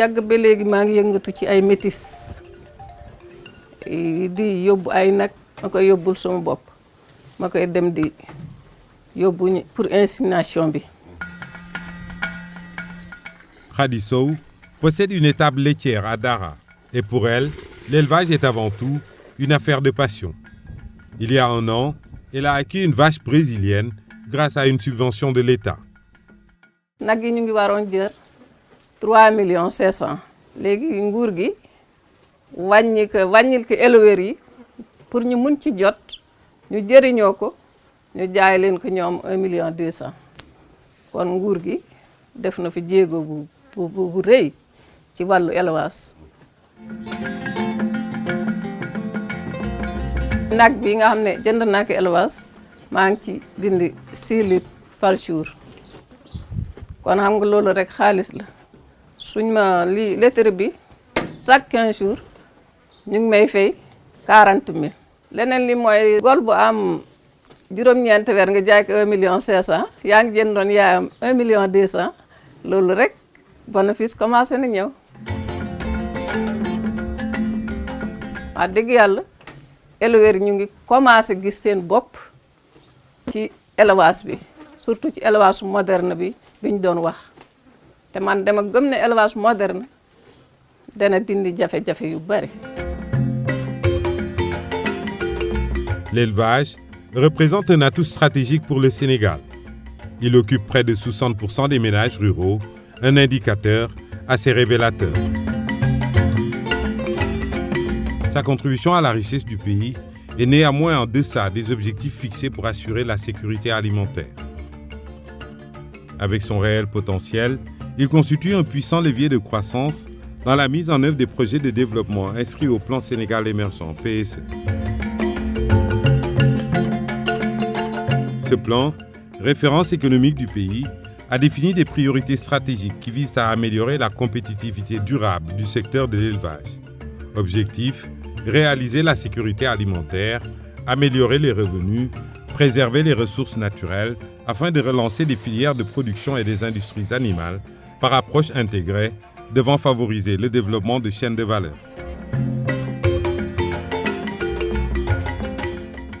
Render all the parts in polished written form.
yàgg ba léegi maa ngi yëngatu ci ay métis di yóbbu ay nag ma koy yóbbul sama bopp ma koy dem di yóbbu pour insémination bi. Khady Sow possède une étable laitière à Dara et pour elle, l'élevage est avant tout une affaire de passion. Il y a 1 an, elle a acquis une vache brésilienne grâce à une subvention de l'État. nag yi ñu ngi waroon jër 3,5 millions. léegi nguur gi wàññil ko éleveurs yi pour ñu mun ci jot ñu jëriñoo ko ñu jaay leen ko ñoom 1,2 million. kon nguur gi def na fi jéego bu rëy ci wàllu élevage. nag bi nga xam ne jënd naa ko élevage maa ngi ci dindi 6 litres par jour kon xam nga loolu rek xaalis la suñ ma litre bi chaque 15 jours ñu ngi may fay 40 000. leneen li mooy gol bu am juróom-ñeenti weer nga jaay ko 1,5 million yaa ngi jëndoon yaayam 1,2 million loolu rek bénéfice commencé na ñëw. wax dëgg yàlla éleveurs ñu ngi commencé gis seen bopp ci élevage bi surtout ci élevage moderne bi ñu doon wax te man dama gëm ne élevage moderne dana dindi jafe-jafe yu bari. L'élevage représente un atout stratégique pour le Sénégal. Il occupe près de 60% des ménages ruraux, un indicateur assez révélateur. Sa contribution à la richesse du pays est néanmoins en deçà des objectifs fixés pour assurer la sécurité alimentaire. Avec son réel potentiel, il constitue un puissant levier de croissance dans la mise en œuvre des projets de développement inscrits au plan Sénégal émergent, PSE. Ce plan, référence économique du pays, a défini des priorités stratégiques qui visent à améliorer la compétitivité durable du secteur de l'élevage. Objectif, réaliser la sécurité alimentaire, améliorer les revenus, préserver les ressources naturelles afin de relancer des filières de production et des industries animales par approche intégrée devant favoriser le développement de chaînes de valeur.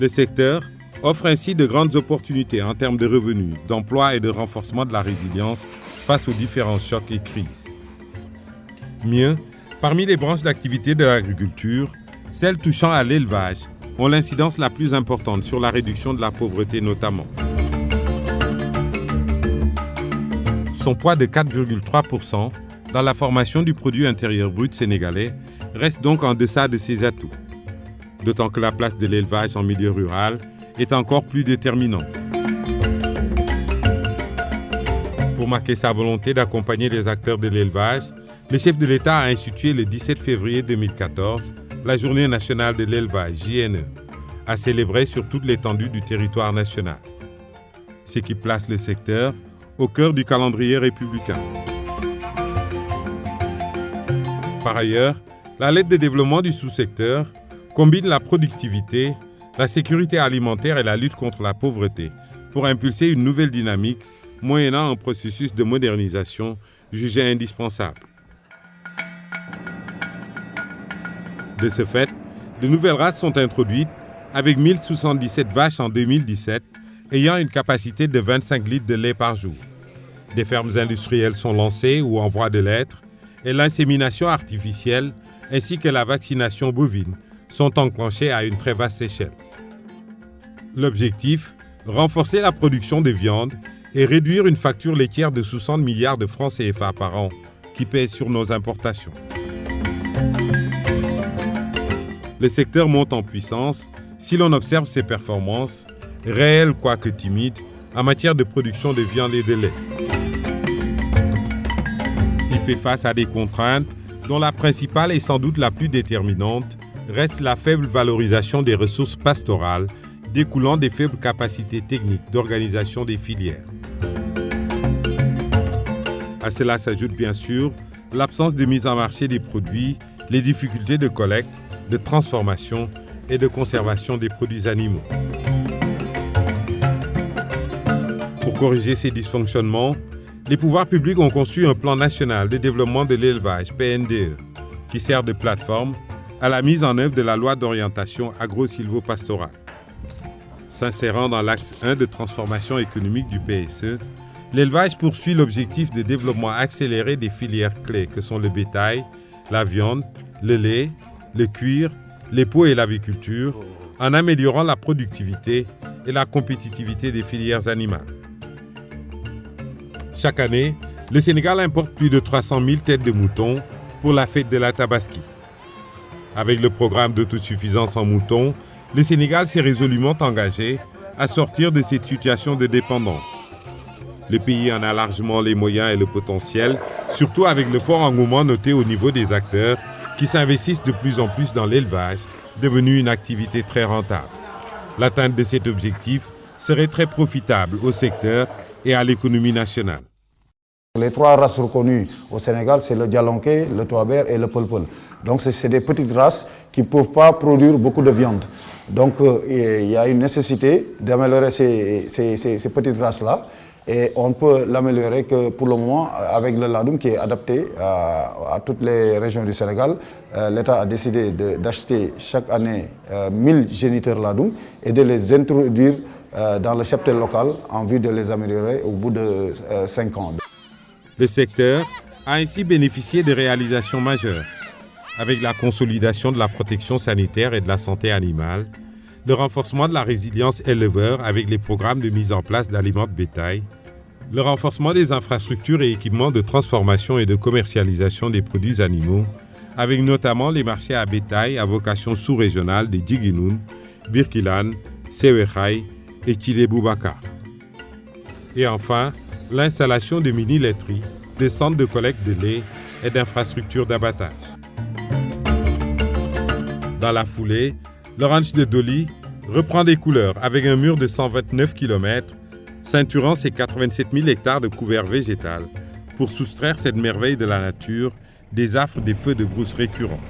Le secteur offre ainsi de grandes opportunités en termes de revenus, d'emploi et de renforcement de la résilience face aux différents chocs et crises. Mieux, parmi les branches d'activité de l'agriculture, celles touchant à l'élevage ont l'incidence la plus importante sur la réduction de la pauvreté notamment. Son poids de 4,3% dans la formation du produit intérieur brut sénégalais reste donc en deçà de ses atouts. D'autant que la place de l'élevage en milieu rural est encore plus déterminante. Pour marquer sa volonté d'accompagner les acteurs de l'élevage, le chef de l'État a institué le 17 février 2014 la Journée nationale de l'élevage, JNE, à célébrer sur toute l'étendue du territoire national. Ce qui place le secteur au cœur du calendrier républicain. Par ailleurs, la lettre de développement du sous-secteur combine la productivité, la sécurité alimentaire et la lutte contre la pauvreté pour impulser une nouvelle dynamique moyennant un processus de modernisation jugé indispensable. De ce fait, de nouvelles races sont introduites avec 1077 vaches en 2017 ayant une capacité de 25 litres de lait par jour. Des fermes industrielles sont lancées ou en voie de l'être et l'insémination artificielle ainsi que la vaccination bovine sont enclenchées à une très vaste échelle. L'objectif, renforcer la production de viande et réduire une facture laitière de 60 milliards de francs CFA par an qui pèse sur nos importations. Le secteur monte en puissance si l'on observe ses performances, réelles quoique timides, en matière de production de viande et de lait. Il fait face à des contraintes dont la principale et sans doute la plus déterminante reste la faible valorisation des ressources pastorales découlant des faibles capacités techniques d'organisation des filières. À cela s'ajoute bien sûr l'absence de mise en marché des produits, les difficultés de collecte, de transformation et de conservation des produits animaux. Pour corriger ces dysfonctionnements, les pouvoirs publics ont conçu un plan national de développement de l'élevage, PNDE, qui sert de plateforme à la mise en œuvre de la loi d'orientation agro-silvopastorale. S'insérant dans l'axe 1 de transformation économique du PSE, l'élevage poursuit l'objectif de développement accéléré des filières clés que sont le bétail, la viande, le lait, le cuir, les peaux et l'aviculture, en améliorant la productivité et la compétitivité des filières animales. Chaque année, le Sénégal importe plus de 300 000 têtes de moutons pour la fête de la Tabaski. Avec le programme d'autosuffisance en moutons, le Sénégal s'est résolument engagé à sortir de cette situation de dépendance. Le pays en a largement les moyens et le potentiel, surtout avec le fort engouement noté au niveau des acteurs qui s'investissent de plus en plus dans l'élevage, devenu une activité très rentable. L'atteinte de cet objectif serait très profitable au secteur et à l'économie nationale. Les 3 races reconnues au Sénégal, c'est le Djalonké, le Touaber et le Peul-Peul. Donc c'est des petites races qui ne peuvent pas produire beaucoup de viande. Donc il y a une nécessité d'améliorer ces petites races-là. Et on ne peut l'améliorer que pour le moment avec le ladoum qui est adapté à toutes les régions du Sénégal. L'État a décidé d'acheter chaque année 1000 géniteurs ladoum et de les introduire dans le cheptel local en vue de les améliorer au bout de 5 ans. Le secteur a ainsi bénéficié de réalisations majeures, avec la consolidation de la protection sanitaire et de la santé animale, le renforcement de la résilience éleveur avec les programmes de mise en place d'aliments de bétail, le renforcement des infrastructures et équipements de transformation et de commercialisation des produits animaux, avec notamment les marchés à bétail à vocation sous-régionale des Djiguinoun, Birkilane, Sewekhaï et Tchilé-Boubacar. Et enfin, l'installation de mini-laiteries, de centres de collecte de lait et d'infrastructures d'abattage. Dans la foulée, le ranch de Doli reprend des couleurs avec un mur de 129 km, ceinturant ses 87 000 hectares de couvert végétal pour soustraire cette merveille de la nature des affres des feux de brousse récurrents.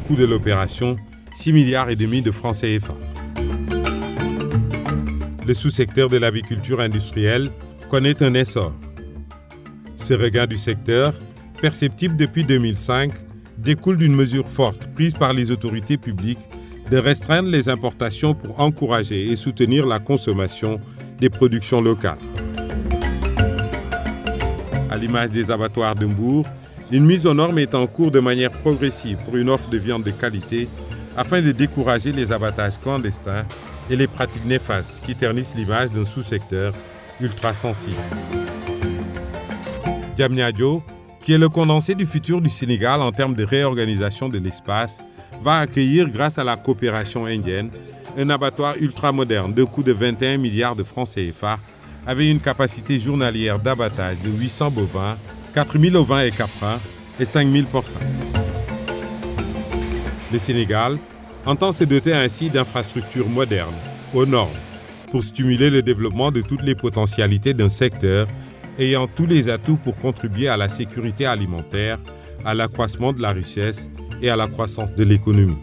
Coût de l'opération, 6,5 milliards de francs CFA. Le sous-secteur de l'aviculture industrielle connaît un essor. Ce regain du secteur, perceptible depuis 2005, découle d'une mesure forte prise par les autorités publiques de restreindre les importations pour encourager et soutenir la consommation des productions locales. À l'image des abattoirs de Mbour, une mise aux normes est en cours de manière progressive pour une offre de viande de qualité afin de décourager les abattages clandestins et les pratiques néfastes qui ternissent l'image d'un sous-secteur ultra sensible. Diamniadio, qui est le condensé du futur du Sénégal en termes de réorganisation de l'espace, va accueillir, grâce à la coopération indienne, un abattoir ultramoderne d'un coût de 21 milliards de francs CFA, avec une capacité journalière d'abattage de 800 bovins, 4000 ovins et caprins et 5000 porcins. Le Sénégal entend se doter ainsi d'infrastructures modernes, aux normes, pour stimuler le développement de toutes les potentialités d'un secteur ayant tous les atouts pour contribuer à la sécurité alimentaire, à l'accroissement de la richesse et à la croissance de l'économie.